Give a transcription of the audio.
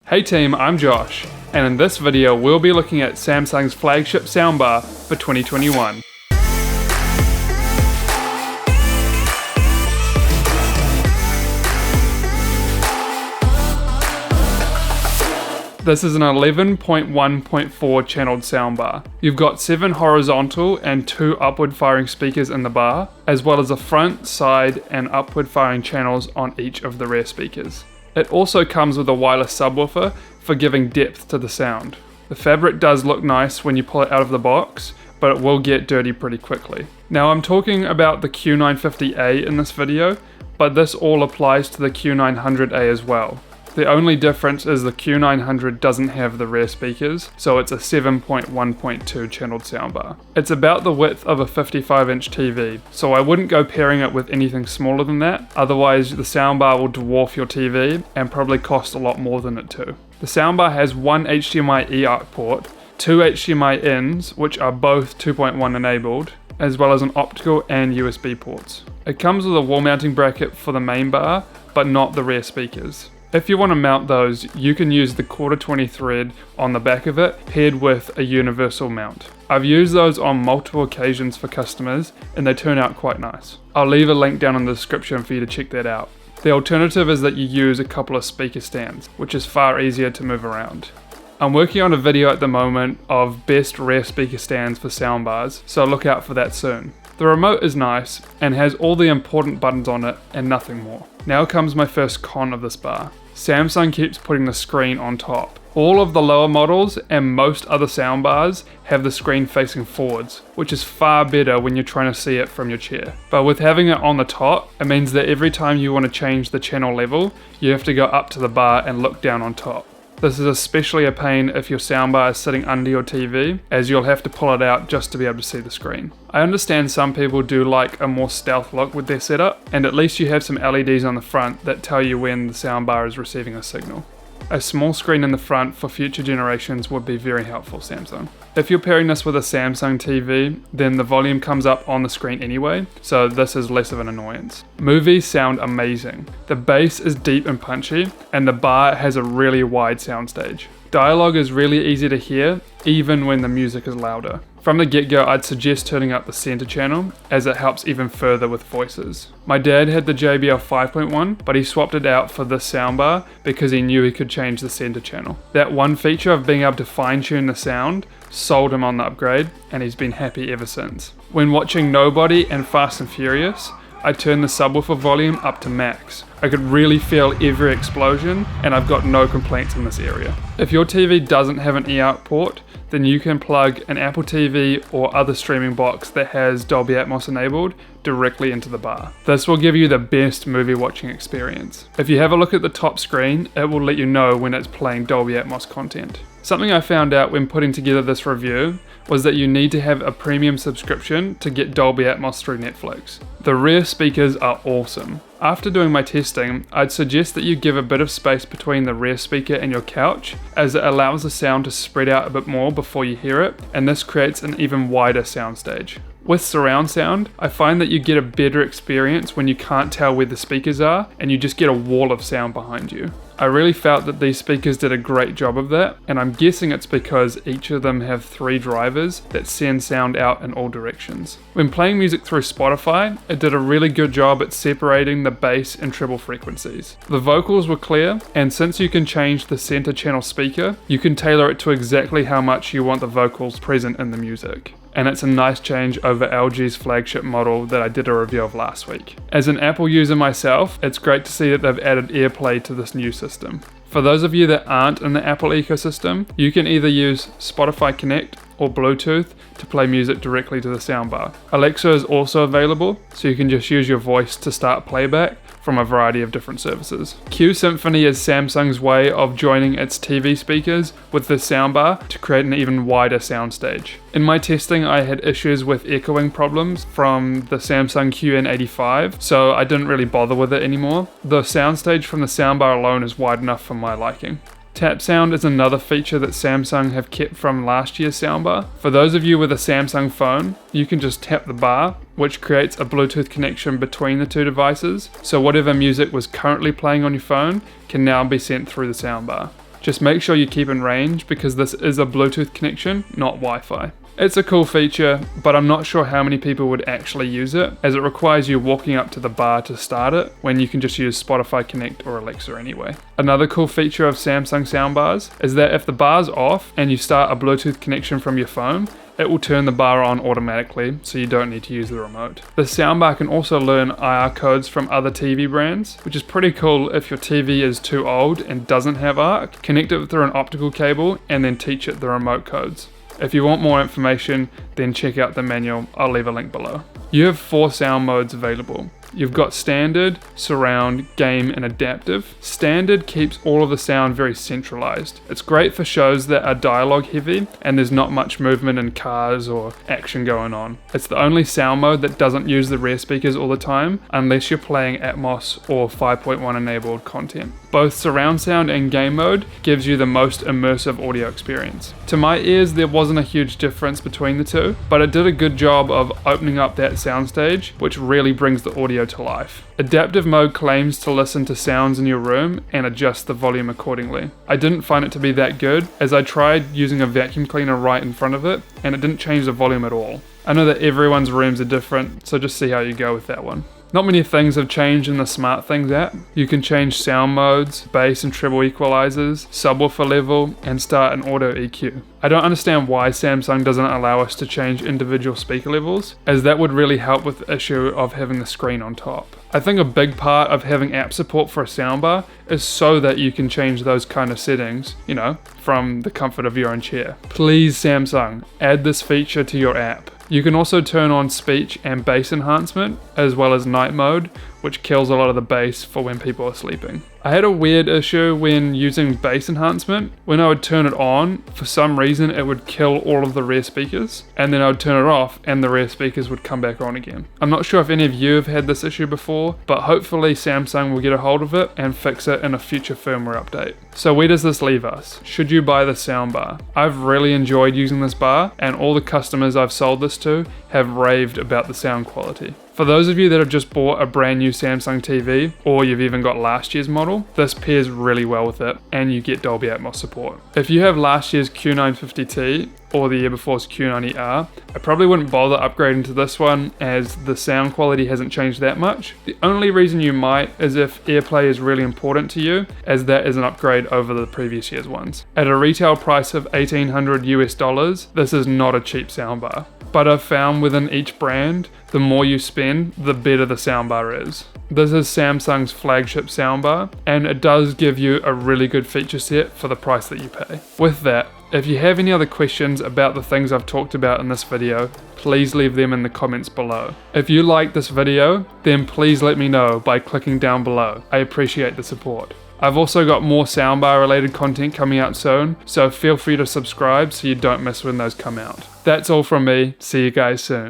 Hey team, I'm Josh, and in this video we'll be looking at Samsung's flagship soundbar for 2021. This is an 11.1.4 channeled soundbar. You've got 7 horizontal and 2 upward firing speakers in the bar, as well as the front, side and upward firing channels on each of the rear speakers. It also comes with a wireless subwoofer for giving depth to the sound. The fabric does look nice when you pull it out of the box, but it will get dirty pretty quickly. Now I'm talking about the Q950A in this video, but this all applies to the Q900A as well. The only difference is the Q900 doesn't have the rear speakers, so it's a 7.1.2 channeled soundbar. It's about the width of a 55-inch TV, so I wouldn't go pairing it with anything smaller than that, otherwise the soundbar will dwarf your TV and probably cost a lot more than it too. The soundbar has one HDMI eARC port, 2 HDMI ins, which are both 2.1 enabled, as well as an optical and USB ports. It comes with a wall mounting bracket for the main bar, but not the rear speakers. If you want to mount those, you can use the 1/4-20 thread on the back of it paired with a universal mount. I've used those on multiple occasions for customers and they turn out quite nice. I'll leave a link down in the description for you to check that out. The alternative is that you use a couple of speaker stands, which is far easier to move around. I'm working on a video at the moment of best rear speaker stands for soundbars, so look out for that soon. The remote is nice and has all the important buttons on it and nothing more. Now comes my first con of this bar. Samsung keeps putting the screen on top. All of the lower models and most other soundbars have the screen facing forwards, which is far better when you're trying to see it from your chair. But with having it on the top, it means that every time you want to change the channel level, you have to go up to the bar and look down on top. This is especially a pain if your soundbar is sitting under your TV, as you'll have to pull it out just to be able to see the screen. I understand some people do like a more stealth look with their setup, and at least you have some LEDs on the front that tell you when the soundbar is receiving a signal. A small screen in the front for future generations would be very helpful, Samsung. If you're pairing this with a Samsung TV, then the volume comes up on the screen anyway, so this is less of an annoyance. Movies sound amazing. The bass is deep and punchy, and the bar has a really wide soundstage. Dialogue is really easy to hear, even when the music is louder. From the get-go, I'd suggest turning up the center channel, as it helps even further with voices. My dad had the JBL 5.1, but he swapped it out for this soundbar because he knew he could change the center channel. That one feature of being able to fine-tune the sound sold him on the upgrade, and he's been happy ever since. When watching Nobody and Fast and Furious, I turned the subwoofer volume up to max. I could really feel every explosion, and I've got no complaints in this area. If your TV doesn't have an eARC port, then you can plug an Apple TV or other streaming box that has Dolby Atmos enabled directly into the bar. This will give you the best movie watching experience. If you have a look at the top screen, it will let you know when it's playing Dolby Atmos content. Something I found out when putting together this review was that you need to have a premium subscription to get Dolby Atmos through Netflix. The rear speakers are awesome. After doing my testing, I'd suggest that you give a bit of space between the rear speaker and your couch, as it allows the sound to spread out a bit more before you hear it, and this creates an even wider soundstage. With surround sound, I find that you get a better experience when you can't tell where the speakers are and you just get a wall of sound behind you. I really felt that these speakers did a great job of that, and I'm guessing it's because each of them have 3 drivers that send sound out in all directions. When playing music through Spotify, it did a really good job at separating the bass and treble frequencies. The vocals were clear, and since you can change the center channel speaker, you can tailor it to exactly how much you want the vocals present in the music. And it's a nice change over LG's flagship model that I did a review of last week. As an Apple user myself, it's great to see that they've added AirPlay to this new system. For those of you that aren't in the Apple ecosystem, you can either use Spotify Connect or Bluetooth to play music directly to the soundbar. Alexa is also available, so you can just use your voice to start playback from a variety of different services. Q Symphony is Samsung's way of joining its TV speakers with the soundbar to create an even wider soundstage. In my testing, I had issues with echoing problems from the Samsung Q950A, so I didn't really bother with it anymore. The soundstage from the soundbar alone is wide enough for my liking. Tap sound is another feature that Samsung have kept from last year's soundbar. For those of you with a Samsung phone, you can just tap the bar, which creates a Bluetooth connection between the two devices, so whatever music was currently playing on your phone can now be sent through the soundbar. Just make sure you keep in range because this is a Bluetooth connection, not Wi-Fi. It's a cool feature, but I'm not sure how many people would actually use it, as it requires you walking up to the bar to start it, when you can just use Spotify Connect or Alexa anyway. Another cool feature of Samsung Soundbars is that if the bar's off and you start a Bluetooth connection from your phone, it will turn the bar on automatically, so you don't need to use the remote. The soundbar can also learn IR codes from other TV brands, which is pretty cool if your TV is too old and doesn't have ARC. Connect it through an optical cable and then teach it the remote codes. If you want more information, then check out the manual, I'll leave a link below. You have 4 sound modes available. You've got standard, surround, game, and adaptive. Standard keeps all of the sound very centralized. It's great for shows that are dialogue heavy and there's not much movement in cars or action going on. It's the only sound mode that doesn't use the rear speakers all the time unless you're playing Atmos or 5.1 enabled content. Both surround sound and game mode gives you the most immersive audio experience. To my ears, there wasn't a huge difference between the two, but it did a good job of opening up that soundstage, which really brings the audio to life. Adaptive mode claims to listen to sounds in your room and adjust the volume accordingly. I didn't find it to be that good, as I tried using a vacuum cleaner right in front of it and it didn't change the volume at all. I know that everyone's rooms are different, so just see how you go with that one. Not many things have changed in the SmartThings app. You can change sound modes, bass and treble equalizers, subwoofer level, and start an auto EQ. I don't understand why Samsung doesn't allow us to change individual speaker levels, as that would really help with the issue of having the screen on top. I think a big part of having app support for a soundbar is so that you can change those kind of settings, from the comfort of your own chair. Please Samsung, add this feature to your app. You can also turn on speech and bass enhancement, as well as night mode, which kills a lot of the bass for when people are sleeping. I had a weird issue when using bass enhancement. When I would turn it on, for some reason it would kill all of the rear speakers, and then I would turn it off and the rear speakers would come back on again. I'm not sure if any of you have had this issue before, but hopefully Samsung will get a hold of it and fix it in a future firmware update. So where does this leave us? Should you buy the soundbar? I've really enjoyed using this bar, and all the customers I've sold this to have raved about the sound quality. For those of you that have just bought a brand new Samsung TV, or you've even got last year's model, this pairs really well with it, and you get Dolby Atmos support. If you have last year's Q950T, or the year before's Q900A, I probably wouldn't bother upgrading to this one, as the sound quality hasn't changed that much. The only reason you might is if AirPlay is really important to you, as that is an upgrade over the previous year's ones. At a retail price of $1,800 US, this is not a cheap soundbar. But I've found within each brand, the more you spend, the better the soundbar is. This is Samsung's flagship soundbar, and it does give you a really good feature set for the price that you pay. With that, if you have any other questions about the things I've talked about in this video, please leave them in the comments below. If you like this video, then please let me know by clicking down below. I appreciate the support. I've also got more soundbar related content coming out soon, so feel free to subscribe so you don't miss when those come out. That's all from me, see you guys soon.